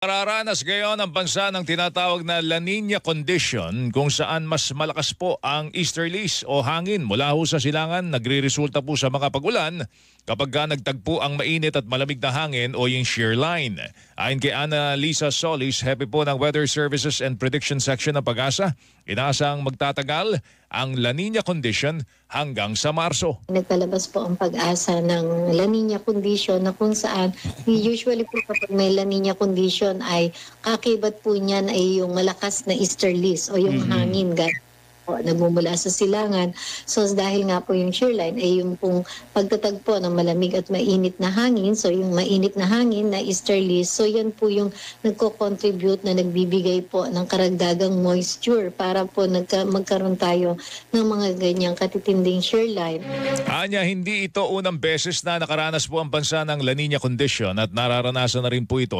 Nararanas ngayon ang bansa ng tinatawag na La Nina condition kung saan mas malakas po ang easterlies o hangin mula ho sa silangan. Nagre-resulta po sa mga pag-ulan kapag nagtagpo ang mainit at malamig na hangin o yung shear line. Ayon kay Ana Lisa Solis, hepe po ng Weather Services and Prediction Section ng Pag-asa, inaasang magtatagal ang La Nina condition hanggang sa Marso. Nagpalabas po ang Pag-asa ng La Nina condition na kung saan usually po kapag may La Nina condition ay kakibat po niyan ay yung malakas na easterlies o yung hangin po, nagmumula sa silangan. So dahil nga po yung shear line ay yung pong pagtatagpo ng malamig at mainit na hangin. So yung mainit na hangin na easterlies, so yan po yung nagko-contribute na nagbibigay po ng karagdagang moisture para po magkaroon tayo ng mga ganyang katitinding shear line. Anya, hindi ito unang beses na nakaranas po ang bansa ng La Nina condition at naranasan na rin po ito